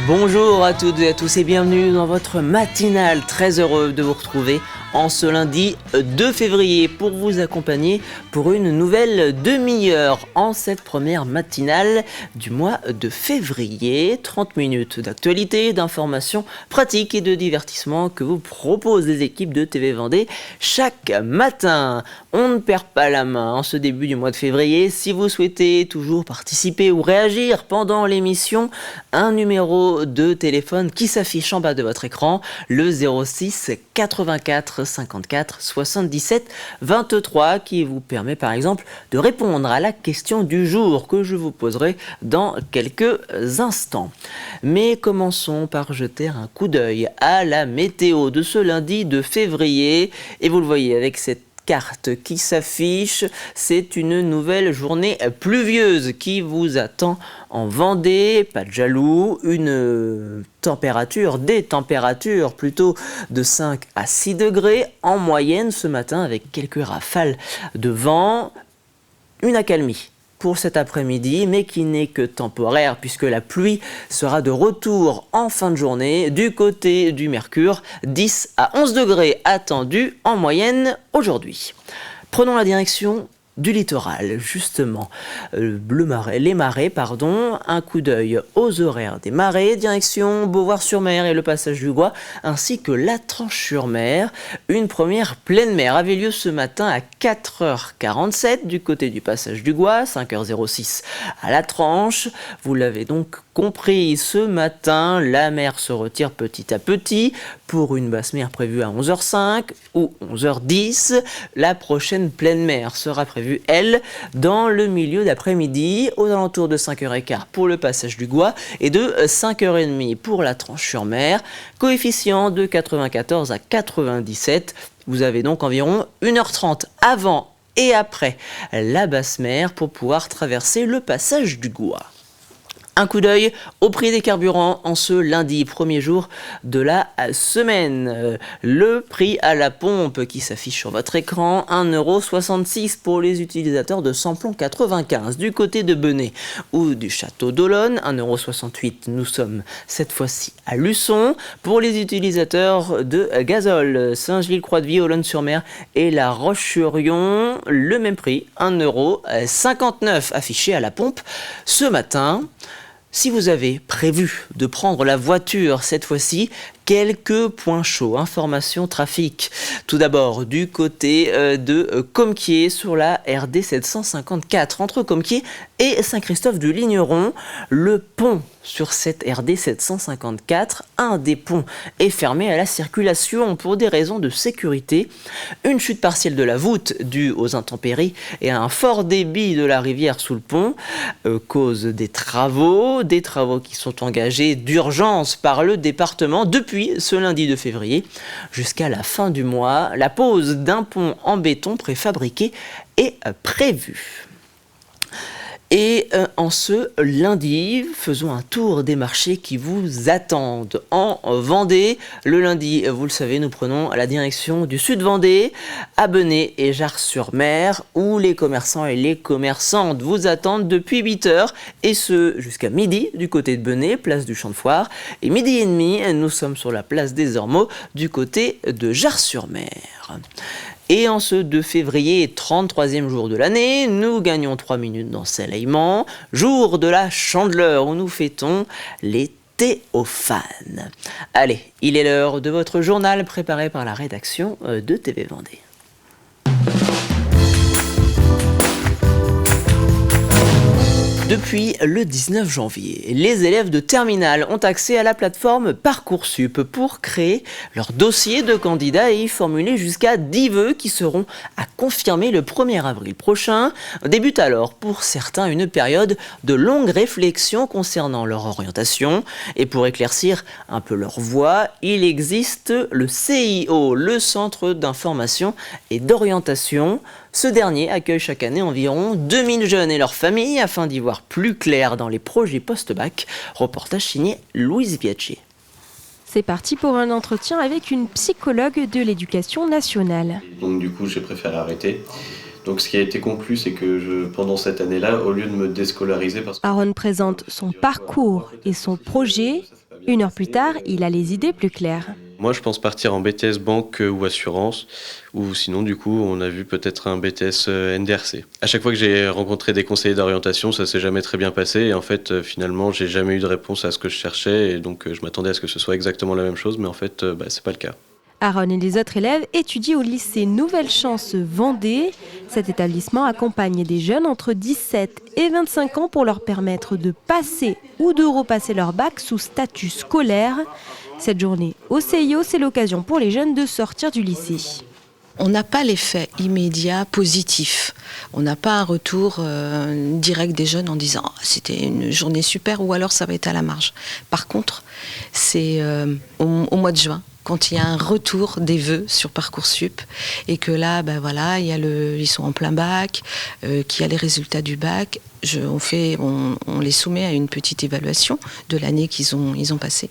Bonjour à toutes et à tous et bienvenue dans votre matinale. Très heureux de vous retrouver en ce lundi 2 février pour vous accompagner pour une nouvelle demi-heure en cette première matinale du mois de février. 30 minutes d'actualité, d'informations pratiques et de divertissement que vous proposent les équipes de TV Vendée chaque matin. On ne perd pas la main en ce début du mois de février. Si vous souhaitez toujours participer ou réagir pendant l'émission, un numéro de téléphone qui s'affiche en bas de votre écran, le 06 84 54 77 23, qui vous permet par exemple de répondre à la question du jour que je vous poserai dans quelques instants. Mais commençons par jeter un coup d'œil à la météo de ce lundi de février, et vous le voyez avec cette carte qui s'affiche, c'est une nouvelle journée pluvieuse qui vous attend en Vendée. Pas de jaloux, des températures plutôt de 5 à 6 degrés en moyenne ce matin, avec quelques rafales de vent, une accalmie pour cet après-midi, mais qui n'est que temporaire puisque la pluie sera de retour en fin de journée. Du côté du Mercure, 10 à 11 degrés attendus en moyenne aujourd'hui. Prenons la direction du littoral, justement. Les marées, un coup d'œil aux horaires des marées, direction Beauvoir-sur-Mer et le passage du Gois, ainsi que la Tranche-sur-Mer. Une première pleine mer avait lieu ce matin à 4h47 du côté du passage du Gois, 5h06 à la Tranche. Vous l'avez donc compris, ce matin, la mer se retire petit à petit pour une basse mer prévue à 11h05 ou 11h10. La prochaine pleine mer sera prévue, elle, dans le milieu d'après-midi, aux alentours de 5h15 pour le passage du Gois et de 5h30 pour la Tranche-sur-Mer. Coefficient de 94 à 97. Vous avez donc environ 1h30 avant et après la basse mer pour pouvoir traverser le passage du Gois. Un coup d'œil au prix des carburants en ce lundi, premier jour de la semaine. Le prix à la pompe qui s'affiche sur votre écran, 1,66€ pour les utilisateurs de samplon 95 du côté de Benay ou du Château d'Olonne, 1,68€. Nous sommes cette fois-ci à Luçon. Pour les utilisateurs de gazole, Saint-Gilles-Croix-de-Vie, Olonne-sur-Mer et La Roche-sur-Yon, le même prix, 1,59€ affiché à la pompe ce matin. Si vous avez prévu de prendre la voiture cette fois-ci, quelques points chauds, informations trafic. Tout d'abord, du côté de Comquier sur la RD 754, entre Comquier et Saint-Christophe-du-Ligneron, le pont sur cette RD 754, un des ponts est fermé à la circulation pour des raisons de sécurité. Une chute partielle de la voûte due aux intempéries et à un fort débit de la rivière sous le pont cause des travaux qui sont engagés d'urgence par le département depuis ce lundi de février jusqu'à la fin du mois. La pose d'un pont en béton préfabriqué est prévue. Et en ce lundi, faisons un tour des marchés qui vous attendent en Vendée. Le lundi, vous le savez, nous prenons la direction du sud Vendée, à Benay et Jars-sur-Mer, où les commerçants et les commerçantes vous attendent depuis 8h, et ce jusqu'à midi du côté de Benay, place du Champ de Foire. Et midi et demi, nous sommes sur la place des Ormeaux, du côté de Jars-sur-Mer. Et en ce 2 février, 33e jour de l'année, nous gagnons 3 minutes d'ensoleillement, jour de la Chandeleur où nous fêtons les théophanes. Allez, il est l'heure de votre journal préparé par la rédaction de TV Vendée. Depuis le 19 janvier, les élèves de terminale ont accès à la plateforme Parcoursup pour créer leur dossier de candidat et y formuler jusqu'à 10 vœux qui seront à confirmer le 1er avril prochain. Débute alors pour certains une période de longue réflexion concernant leur orientation. Et pour éclaircir un peu leur voie, il existe le CIO, le Centre d'information et d'orientation. Ce dernier accueille chaque année environ 2000 jeunes et leurs familles afin d'y voir plus clair dans les projets post-bac. Reportage signé Louise Viager. C'est parti pour un entretien avec une psychologue de l'éducation nationale. Donc du coup, j'ai préféré arrêter. Donc ce qui a été conclu, c'est que pendant cette année-là, au lieu de me déscolariser... Aaron présente son parcours et son projet. 1 heure plus tard, il a les idées plus claires. Moi, je pense partir en BTS banque ou assurance, ou sinon, du coup, on a vu peut-être un BTS NDRC. À chaque fois que j'ai rencontré des conseillers d'orientation, ça s'est jamais très bien passé. Et en fait, finalement, j'ai jamais eu de réponse à ce que je cherchais. Et donc, je m'attendais à ce que ce soit exactement la même chose, mais en fait, c'est pas le cas. Aaron et les autres élèves étudient au lycée Nouvelle Chance Vendée. Cet établissement accompagne des jeunes entre 17 et 25 ans pour leur permettre de passer ou de repasser leur bac sous statut scolaire. Cette journée au CIO, c'est l'occasion pour les jeunes de sortir du lycée. On n'a pas l'effet immédiat positif. On n'a pas un retour direct des jeunes en disant « c'était une journée super » ou alors ça va être à la marge. Par contre, c'est au mois de juin, quand il y a un retour des vœux sur Parcoursup et que là, ils sont en plein bac, qu'il y a les résultats du bac, on les soumet à une petite évaluation de l'année qu'ils ont passée.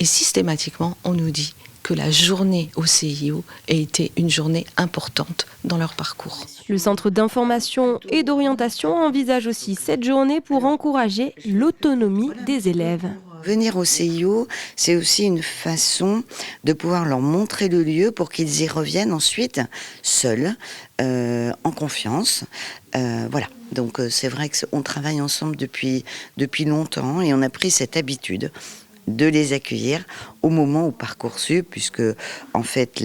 Et systématiquement, on nous dit que la journée au CIO a été une journée importante dans leur parcours. Le Centre d'information et d'orientation envisage aussi cette journée pour encourager l'autonomie des élèves. Venir au CIO, c'est aussi une façon de pouvoir leur montrer le lieu pour qu'ils y reviennent ensuite seuls, en confiance. Voilà. Donc c'est vrai qu'on travaille ensemble depuis longtemps et on a pris cette habitude de les accueillir au moment où Parcoursup, puisque en fait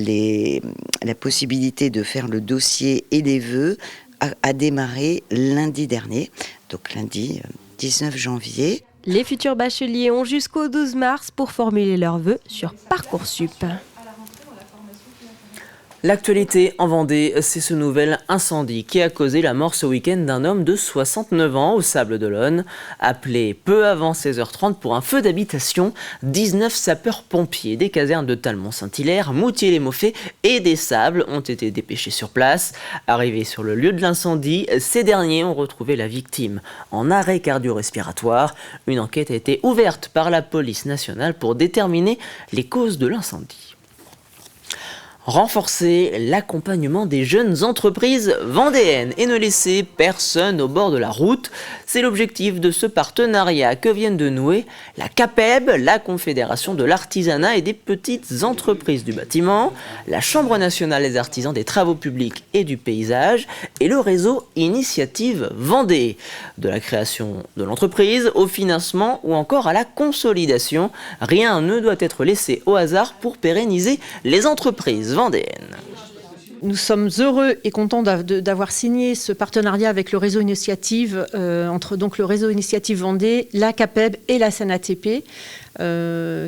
la possibilité de faire le dossier et les vœux a démarré lundi dernier, donc lundi 19 janvier. Les futurs bacheliers ont jusqu'au 12 mars pour formuler leurs vœux sur Parcoursup. L'actualité en Vendée, c'est ce nouvel incendie qui a causé la mort ce week-end d'un homme de 69 ans au Sables-d'Olonne. Appelé peu avant 16h30 pour un feu d'habitation, 19 sapeurs-pompiers des casernes de Talmont-Saint-Hilaire, Moutier-les-Mauffets et des Sables ont été dépêchés sur place. Arrivés sur le lieu de l'incendie, ces derniers ont retrouvé la victime en arrêt cardio-respiratoire. Une enquête a été ouverte par la police nationale pour déterminer les causes de l'incendie. Renforcer l'accompagnement des jeunes entreprises vendéennes et ne laisser personne au bord de la route. C'est l'objectif de ce partenariat que viennent de nouer la CAPEB, la Confédération de l'artisanat et des petites entreprises du bâtiment, la Chambre nationale des artisans des travaux publics et du paysage et le réseau Initiative Vendée. De la création de l'entreprise au financement ou encore à la consolidation, rien ne doit être laissé au hasard pour pérenniser les entreprises vendéenne. Nous sommes heureux et contents d'avoir signé ce partenariat avec le réseau Initiative, entre donc le réseau Initiative Vendée, la CAPEB et la SNATP,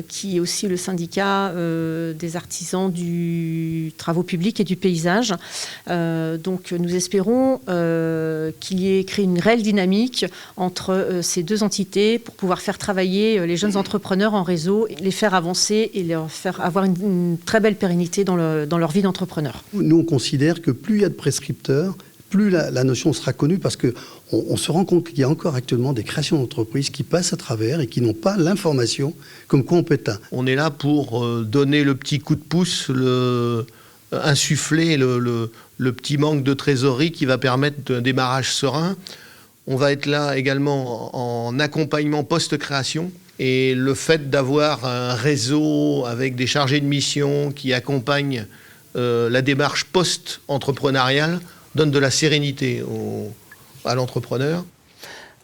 qui est aussi le syndicat des artisans du travaux publics et du paysage. Donc nous espérons qu'il y ait créé une réelle dynamique entre ces deux entités pour pouvoir faire travailler les jeunes entrepreneurs en réseau, les faire avancer et leur faire avoir une très belle pérennité dans leur vie d'entrepreneur. Nous, on considère que plus il y a de prescripteurs, plus la notion sera connue, parce qu'on se rend compte qu'il y a encore actuellement des créations d'entreprises qui passent à travers et qui n'ont pas l'information comme quoi on peut être. On est là pour donner le petit coup de pouce, insuffler le petit manque de trésorerie qui va permettre un démarrage serein. On va être là également en accompagnement post-création. Et le fait d'avoir un réseau avec des chargés de mission qui accompagnent la démarche post-entrepreneuriale donne de la sérénité à l'entrepreneur.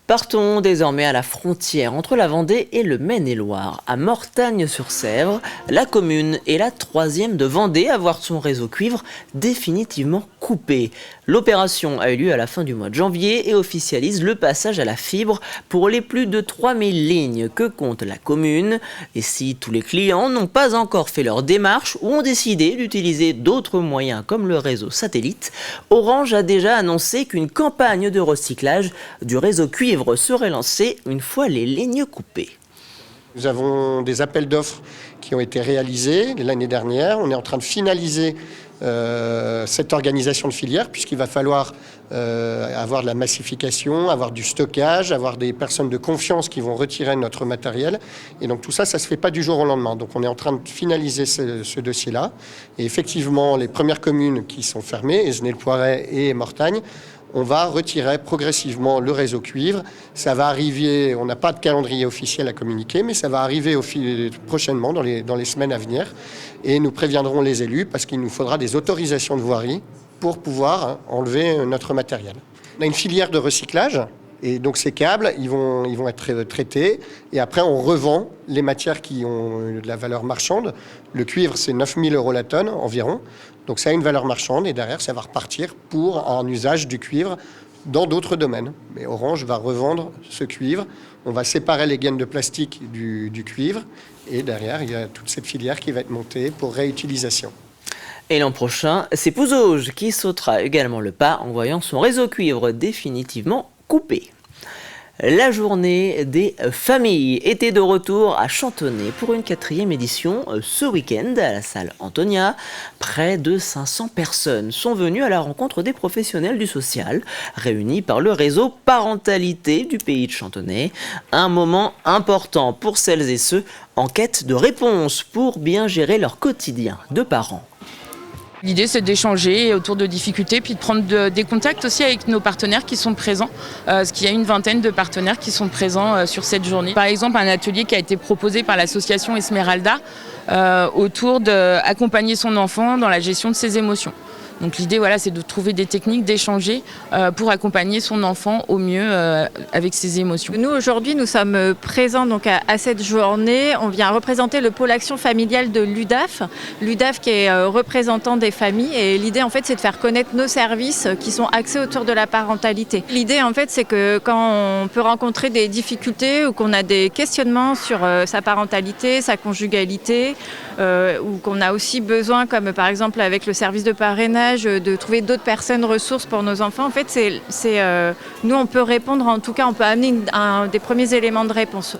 Partons désormais à la frontière entre la Vendée et le Maine-et-Loire. À Mortagne-sur-Sèvre, la commune est la 3e de Vendée à voir son réseau cuivre définitivement coupé. L'opération a eu lieu à la fin du mois de janvier et officialise le passage à la fibre pour les plus de 3000 lignes que compte la commune. Et si tous les clients n'ont pas encore fait leur démarche ou ont décidé d'utiliser d'autres moyens comme le réseau satellite, Orange a déjà annoncé qu'une campagne de recyclage du réseau cuivre serait lancée une fois les lignes coupées. Nous avons des appels d'offres qui ont été réalisés l'année dernière. On est en train de finaliser cette organisation de filière, puisqu'il va falloir avoir de la massification, avoir du stockage, avoir des personnes de confiance qui vont retirer notre matériel. Et donc tout ça, ça ne se fait pas du jour au lendemain. Donc on est en train de finaliser ce dossier-là. Et effectivement, les premières communes qui sont fermées, Esnay-le-Poiret et Mortagne, on va retirer progressivement le réseau cuivre. Ça va arriver, on n'a pas de calendrier officiel à communiquer, mais ça va arriver prochainement, dans les semaines à venir. Et nous préviendrons les élus parce qu'il nous faudra des autorisations de voirie pour pouvoir enlever notre matériel. On a une filière de recyclage. Et donc ces câbles, ils vont être traités et après on revend les matières qui ont de la valeur marchande. Le cuivre, c'est 9 000 € la tonne environ. Donc ça a une valeur marchande et derrière, ça va repartir pour un usage du cuivre dans d'autres domaines. Mais Orange va revendre ce cuivre. On va séparer les gaines de plastique du cuivre et derrière, il y a toute cette filière qui va être montée pour réutilisation. Et l'an prochain, c'est Pouzauges qui sautera également le pas en voyant son réseau cuivre définitivement coupé. La journée des familles était de retour à Chantonnay pour une 4e édition ce week-end à la salle Antonia. Près de 500 personnes sont venues à la rencontre des professionnels du social, réunis par le réseau Parentalité du pays de Chantonnay. Un moment important pour celles et ceux en quête de réponses pour bien gérer leur quotidien de parents. L'idée, c'est d'échanger autour de difficultés, puis de prendre des contacts aussi avec nos partenaires qui sont présents, parce qu'il y a une 20aine de partenaires qui sont présents sur cette journée. Par exemple, un atelier qui a été proposé par l'association Esmeralda autour d'accompagner son enfant dans la gestion de ses émotions. Donc l'idée, voilà, c'est de trouver des techniques, d'échanger pour accompagner son enfant au mieux avec ses émotions. Nous, aujourd'hui, nous sommes présents donc, à cette journée. On vient représenter le pôle action familiale de l'UDAF. L'UDAF qui est représentant des familles. Et l'idée, en fait, c'est de faire connaître nos services qui sont axés autour de la parentalité. L'idée, en fait, c'est que quand on peut rencontrer des difficultés ou qu'on a des questionnements sur sa parentalité, sa conjugalité, ou qu'on a aussi besoin, comme par exemple avec le service de parrainage, de trouver d'autres personnes ressources pour nos enfants. En fait, nous, on peut répondre, en tout cas, on peut amener des premiers éléments de réponse.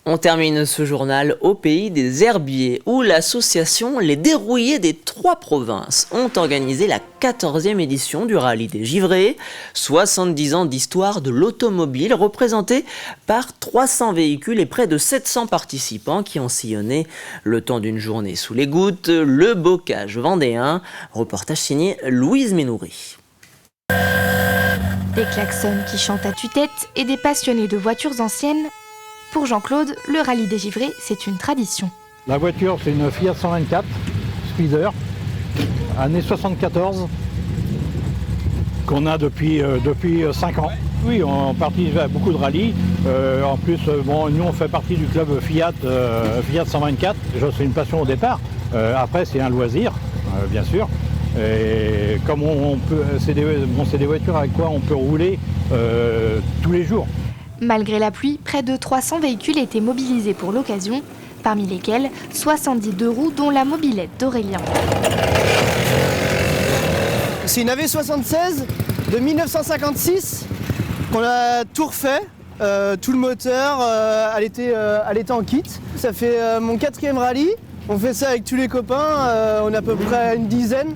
On termine ce journal au pays des herbiers, où l'association Les Dérouillés des 3 provinces ont organisé la 14e édition du rallye des givrés. 70 ans d'histoire de l'automobile représentée par 300 véhicules et près de 700 participants qui ont sillonné le temps d'une journée sous les gouttes le bocage vendéen. Reportage signé Louise Ménoury. Des klaxons qui chantent à tue-tête et des passionnés de voitures anciennes. Pour Jean-Claude, le rallye des givrés, c'est une tradition. La voiture, c'est une Fiat 124 Speeder, année 74, qu'on a depuis 5 ans. Oui, on participe à beaucoup de rallyes. En plus, nous, on fait partie du club Fiat 124. Déjà, c'est une passion au départ. Après, c'est un loisir, bien sûr. Et comme c'est des voitures avec quoi on peut rouler tous les jours. Malgré la pluie, près de 300 véhicules étaient mobilisés pour l'occasion, parmi lesquels 70 deux roues dont la mobilette d'Aurélien. C'est une AV76 de 1956 qu'on a tout refait, tout le moteur, elle était en kit. Ça fait mon 4e rallye, on fait ça avec tous les copains, on est à peu près une dizaine.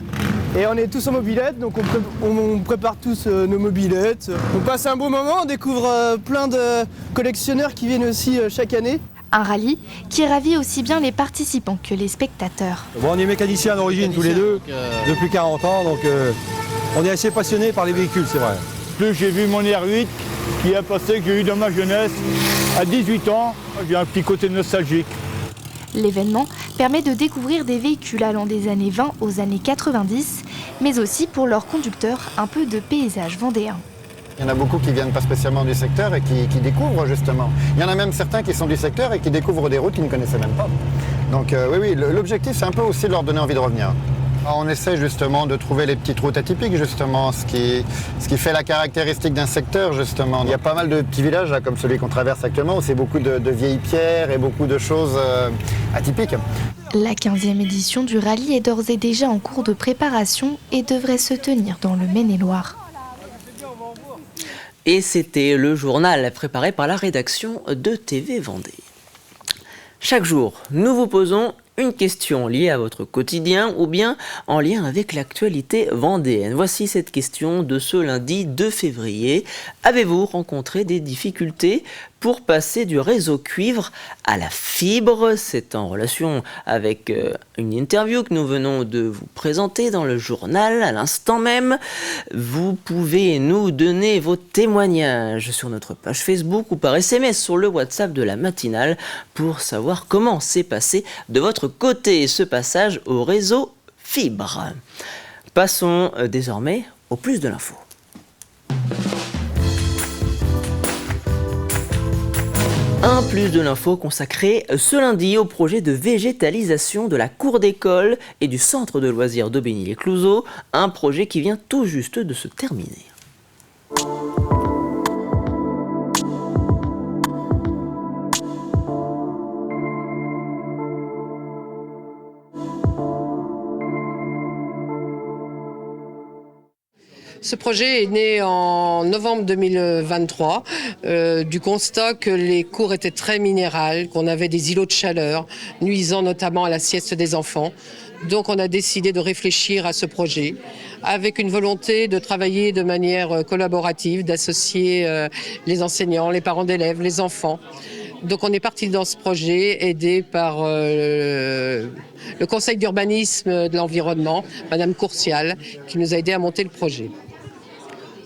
Et on est tous en mobilette, donc on prépare tous nos mobilettes. On passe un beau moment, on découvre plein de collectionneurs qui viennent aussi chaque année. Un rallye qui ravit aussi bien les participants que les spectateurs. Bon, on est mécaniciens d'origine tous les deux, depuis 40 ans, donc on est assez passionnés par les véhicules, c'est vrai. Plus j'ai vu mon R8 qui a passé, que j'ai eu dans ma jeunesse, à 18 ans, j'ai un petit côté nostalgique. L'événement permet de découvrir des véhicules allant des années 20 aux années 90, mais aussi pour leurs conducteurs un peu de paysage vendéen. Il y en a beaucoup qui viennent pas spécialement du secteur et qui découvrent justement. Il y en a même certains qui sont du secteur et qui découvrent des routes qu'ils ne connaissaient même pas. Donc oui, l'objectif c'est un peu aussi de leur donner envie de revenir. On essaie justement de trouver les petites routes atypiques justement, ce qui fait la caractéristique d'un secteur justement. Il y a pas mal de petits villages là, comme celui qu'on traverse actuellement où c'est beaucoup de vieilles pierres et beaucoup de choses atypiques. La 15e édition du rallye est d'ores et déjà en cours de préparation et devrait se tenir dans le Maine-et-Loire. Et c'était le journal préparé par la rédaction de TV Vendée. Chaque jour, nous vous posons une question liée à votre quotidien ou bien en lien avec l'actualité vendéenne. Voici cette question de ce lundi 2 février. Avez-vous rencontré des difficultés pour passer du réseau cuivre à la fibre. C'est en relation avec une interview que nous venons de vous présenter dans le journal à l'instant même. Vous pouvez nous donner vos témoignages sur notre page Facebook ou par SMS sur le WhatsApp de la matinale pour savoir comment s'est passé de votre côté ce passage au réseau fibre. Passons désormais au plus de l'info. Un plus de l'info consacré ce lundi au projet de végétalisation de la cour d'école et du centre de loisirs d'Aubigny-les-Clouseaux, un projet qui vient tout juste de se terminer. Ce projet est né en novembre 2023 du constat que les cours étaient très minérales, qu'on avait des îlots de chaleur, nuisant notamment à la sieste des enfants. Donc on a décidé de réfléchir à ce projet avec une volonté de travailler de manière collaborative, d'associer les enseignants, les parents d'élèves, les enfants. Donc on est parti dans ce projet aidé par le conseil d'urbanisme de l'environnement, Madame Courcial, qui nous a aidé à monter le projet.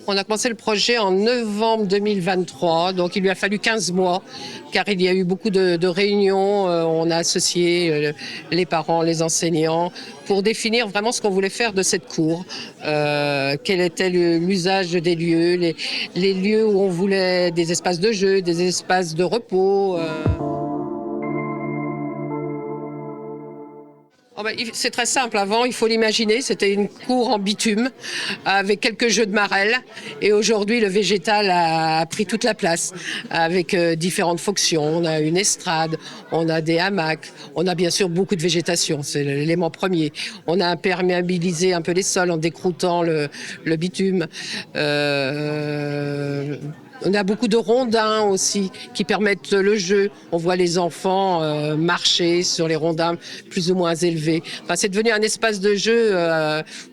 On a commencé le projet en novembre 2023, donc il lui a fallu 15 mois, car il y a eu beaucoup de réunions. On a associé les parents, les enseignants, pour définir vraiment ce qu'on voulait faire de cette cour. Quel était l'usage des lieux, les lieux où on voulait des espaces de jeu, des espaces de repos. C'est très simple. Avant, il faut l'imaginer, c'était une cour en bitume avec quelques jeux de marelle. Et aujourd'hui, le végétal a pris toute la place avec différentes fonctions. On a une estrade, on a des hamacs, on a bien sûr beaucoup de végétation, c'est l'élément premier. On a imperméabilisé un peu les sols en décroutant le bitume. On a beaucoup de rondins aussi qui permettent le jeu. On voit les enfants marcher sur les rondins plus ou moins élevés. Enfin, c'est devenu un espace de jeu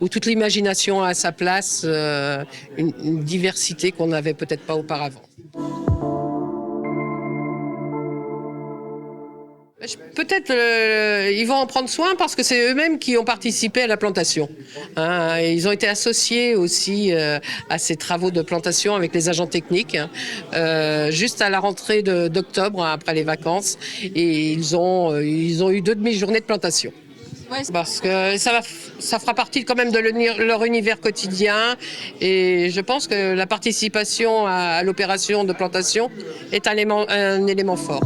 où toute l'imagination a sa place, une diversité qu'on n'avait peut-être pas auparavant. Peut-être ils vont en prendre soin parce que c'est eux-mêmes qui ont participé à la plantation. Et ils ont été associés aussi à ces travaux de plantation avec les agents techniques, juste à la rentrée d'octobre, après les vacances. Et ils ont eu 2 demi-journées de plantation. Ouais, parce que ça fera partie quand même de leur univers quotidien. Et je pense que la participation à l'opération de plantation est un élément fort.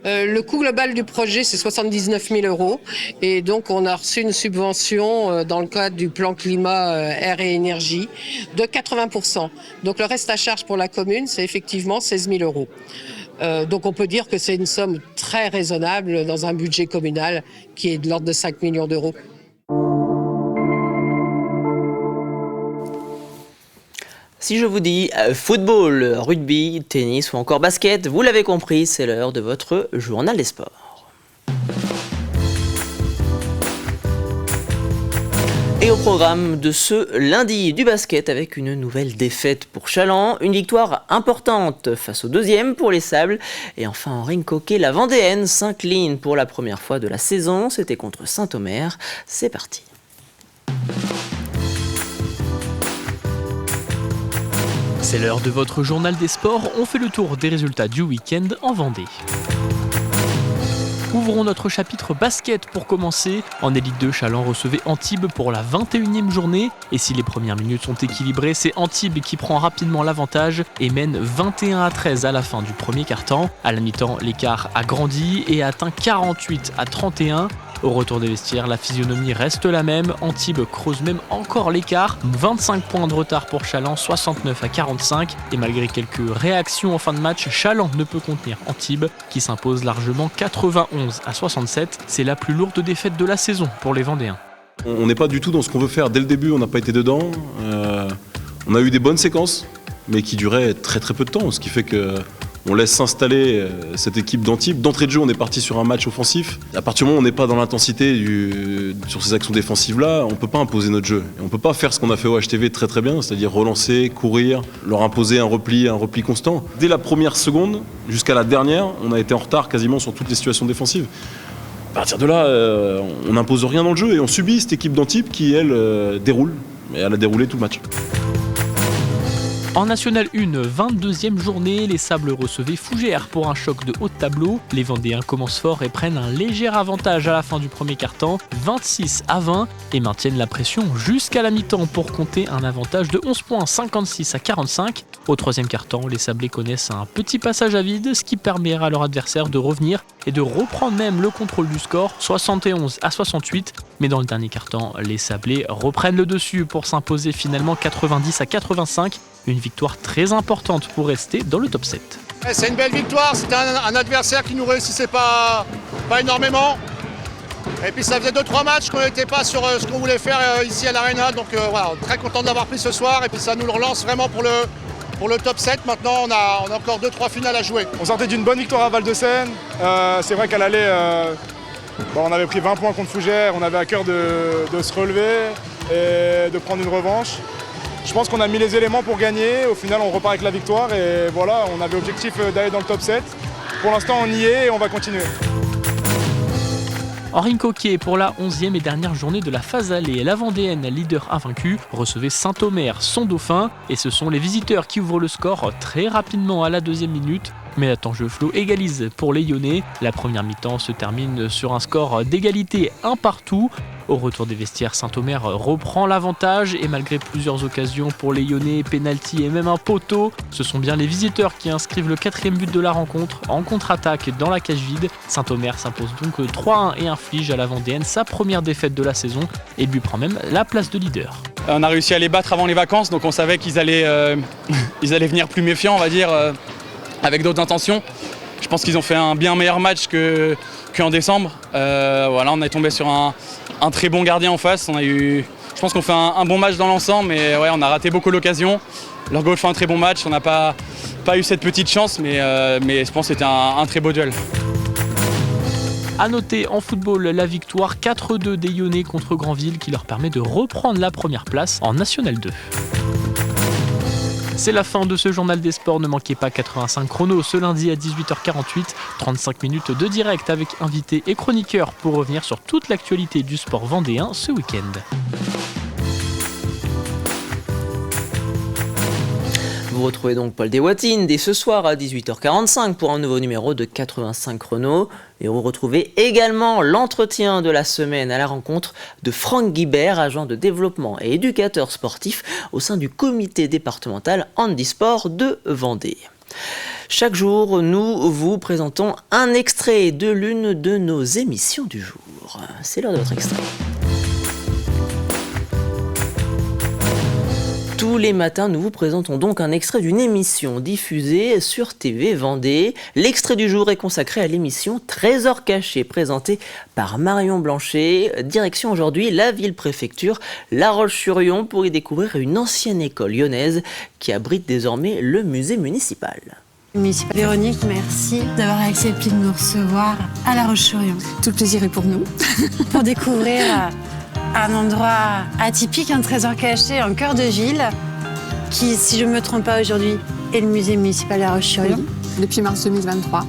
Le coût global du projet, c'est 79 000 €. Et donc, on a reçu une subvention dans le cadre du plan climat, air et énergie de 80%. Donc, le reste à charge pour la commune, c'est effectivement 16 000 €. Donc, on peut dire que c'est une somme très raisonnable dans un budget communal qui est de l'ordre de 5 millions d'euros. Si je vous dis football, rugby, tennis ou encore basket, vous l'avez compris, c'est l'heure de votre journal des sports. Et au programme de ce lundi du basket avec une nouvelle défaite pour Challans, une victoire importante face au 2e pour les Sables. Et enfin en ring hockey, la Vendéenne s'incline pour la première fois de la saison, c'était contre Saint-Omer. C'est parti. C'est l'heure de votre journal des sports, on fait le tour des résultats du week-end en Vendée. Ouvrons notre chapitre basket pour commencer. En Élite 2, Challans recevait Antibes pour la 21e journée. Et si les premières minutes sont équilibrées, c'est Antibes qui prend rapidement l'avantage et mène 21-13 à la fin du premier quart-temps. À la mi-temps, l'écart a grandi et atteint 48-31. Au retour des vestiaires, la physionomie reste la même. Antibes creuse même encore l'écart. 25 points de retard pour Challans, 69-45. Et malgré quelques réactions en fin de match, Challans ne peut contenir Antibes qui s'impose largement 91-67. C'est la plus lourde défaite de la saison pour les Vendéens. On n'est pas du tout dans ce qu'on veut faire. Dès le début, on n'a pas été dedans. On a eu des bonnes séquences, mais qui duraient très très peu de temps. Ce qui fait que On laisse s'installer cette équipe d'Antibes. D'entrée de jeu, on est parti sur un match offensif. À partir du moment où on n'est pas dans l'intensité sur ces actions défensives-là, on ne peut pas imposer notre jeu. Et on ne peut pas faire ce qu'on a fait au HTV très très bien, c'est-à-dire relancer, courir, leur imposer un repli constant. Dès la première seconde jusqu'à la dernière, on a été en retard quasiment sur toutes les situations défensives. À partir de là, on n'impose rien dans le jeu et on subit cette équipe d'Antibes qui, elle, déroule. Et elle a déroulé tout le match. En National 1, 22e journée, les Sables recevaient Fougères pour un choc de haut de tableau. Les Vendéens commencent fort et prennent un léger avantage à la fin du premier quart-temps, 26-20, et maintiennent la pression jusqu'à la mi-temps pour compter un avantage de 11 points, 56-45. Au troisième quart-temps, les Sablés connaissent un petit passage à vide, ce qui permet à leur adversaire de revenir et de reprendre même le contrôle du score, 71-68. Mais dans le dernier quart-temps, les Sablés reprennent le dessus pour s'imposer finalement 90-85. Une victoire très importante pour rester dans le top 7. C'est une belle victoire, c'était un adversaire qui nous réussissait pas énormément. Et puis ça faisait 2-3 matchs qu'on n'était pas sur ce qu'on voulait faire ici à l'Arena. Donc voilà, très content de l'avoir pris ce soir. Et puis ça nous le relance vraiment pour le top 7. Maintenant, on a encore 2-3 finales à jouer. On sortait d'une bonne victoire à Val-de-Seine. C'est vrai qu'à l'aller, on avait pris 20 points contre Fougères. On avait à cœur de se relever et de prendre une revanche. Je pense qu'on a mis les éléments pour gagner. Au final, on repart avec la victoire. Et voilà, on avait l'objectif d'aller dans le top 7. Pour l'instant, on y est et on va continuer. Henri Coquet, pour la 11e et dernière journée de la phase allée, la Vendéenne, leader invaincu, recevait Saint-Omer, son dauphin. Et ce sont les visiteurs qui ouvrent le score très rapidement à la 2e minute. Mais la Tangeflo égalise pour les Lyonnais. La première mi-temps se termine sur un score d'égalité 1 partout. Au retour des vestiaires, Saint-Omer reprend l'avantage et malgré plusieurs occasions pour les Lyonnais, pénalty et même un poteau, ce sont bien les visiteurs qui inscrivent le 4e but de la rencontre en contre-attaque dans la cage vide. Saint-Omer s'impose donc 3-1 et inflige à la Vendéenne sa première défaite de la saison et lui prend même la place de leader. On a réussi à les battre avant les vacances, donc on savait qu'ils allaient venir plus méfiants, on va dire, avec d'autres intentions. Je pense qu'ils ont fait un bien meilleur match qu'en décembre. Voilà, on est tombé sur un très bon gardien en face. Je pense qu'on fait un bon match dans l'ensemble, mais ouais, on a raté beaucoup l'occasion. Leur goal fait un très bon match. On n'a pas eu cette petite chance, mais je pense que c'était un très beau duel. A noter en football la victoire 4-2 des Lyonnais contre Granville qui leur permet de reprendre la première place en National 2. C'est la fin de ce journal des sports, ne manquez pas 85 chrono ce lundi à 18h48, 35 minutes de direct avec invités et chroniqueurs pour revenir sur toute l'actualité du sport vendéen ce week-end. Vous retrouvez donc Paul Deswatines dès ce soir à 18h45 pour un nouveau numéro de 85 chrono. Et vous retrouvez également l'entretien de la semaine à la rencontre de Franck Guibert, agent de développement et éducateur sportif au sein du comité départemental handisport de Vendée. Chaque jour, nous vous présentons un extrait de l'une de nos émissions du jour. C'est l'heure de votre extrait. Tous les matins, nous vous présentons donc un extrait d'une émission diffusée sur TV Vendée. L'extrait du jour est consacré à l'émission Trésor caché, présentée par Marion Blanchet. Direction aujourd'hui la ville-préfecture La Roche-sur-Yon pour y découvrir une ancienne école lyonnaise qui abrite désormais le musée municipal. Véronique, merci d'avoir accepté de nous recevoir à La Roche-sur-Yon. Tout le plaisir est pour nous. Pour découvrir un endroit atypique, un trésor caché en cœur de ville, qui, si je ne me trompe pas aujourd'hui, est le musée municipal de La Roche-sur-Yon. Oui, depuis mars 2023.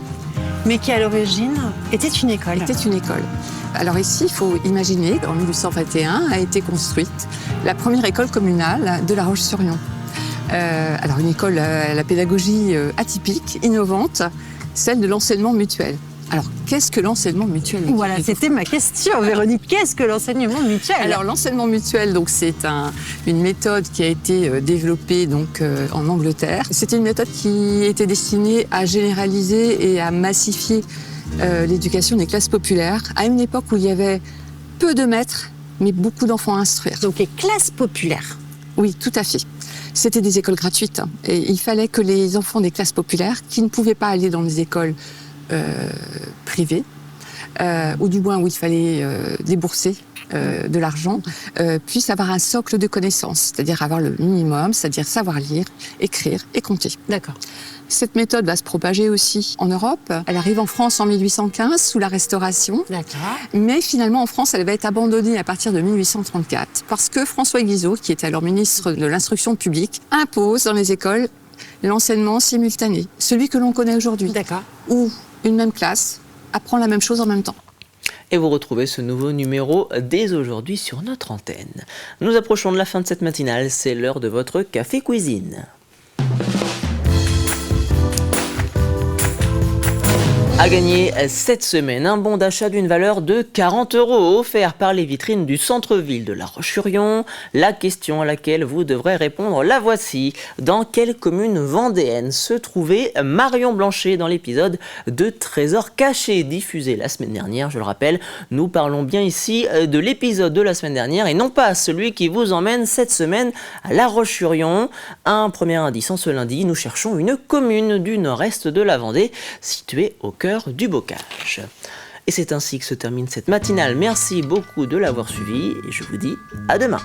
Mais qui, à l'origine, était une école. Était une école. Alors ici, il faut imaginer qu'en 1821 a été construite la première école communale de La Roche-sur-Yon. Alors une école à la pédagogie atypique, innovante, celle de l'enseignement mutuel. Alors, qu'est-ce que l'enseignement mutuel ? Voilà, c'était ma question, Véronique. Qu'est-ce que l'enseignement mutuel ? Alors, l'enseignement mutuel, donc, c'est une méthode qui a été développée donc, en Angleterre. C'était une méthode qui était destinée à généraliser et à massifier l'éducation des classes populaires à une époque où il y avait peu de maîtres, mais beaucoup d'enfants à instruire. Donc, les classes populaires ? Oui, tout à fait. C'était des écoles gratuites. Et il fallait que les enfants des classes populaires, qui ne pouvaient pas aller dans les écoles privées, ou du moins où il fallait débourser de l'argent, puissent avoir un socle de connaissances, c'est-à-dire avoir le minimum, c'est-à-dire savoir lire, écrire et compter. D'accord. Cette méthode va se propager aussi en Europe. Elle arrive en France en 1815 sous la Restauration. D'accord. Mais finalement en France, elle va être abandonnée à partir de 1834 parce que François Guizot, qui était alors ministre de l'Instruction publique, impose dans les écoles l'enseignement simultané, celui que l'on connaît aujourd'hui. D'accord. Où une même classe apprend la même chose en même temps. Et vous retrouvez ce nouveau numéro dès aujourd'hui sur notre antenne. Nous approchons de la fin de cette matinale, c'est l'heure de votre café cuisine. À gagner cette semaine, un bon d'achat d'une valeur de 40 € offert par les vitrines du centre-ville de La Roche-sur-Yon. La question à laquelle vous devrez répondre, la voici. Dans quelle commune vendéenne se trouvait Marion Blanchet dans l'épisode de Trésors cachés diffusé la semaine dernière? Je le rappelle, nous parlons bien ici de l'épisode de la semaine dernière et non pas celui qui vous emmène cette semaine à La Roche-sur-Yon. Un premier indice en ce lundi, nous cherchons une commune du nord-est de la Vendée située au cœur du bocage. Et c'est ainsi que se termine cette matinale. Merci beaucoup de l'avoir suivi et je vous dis à demain.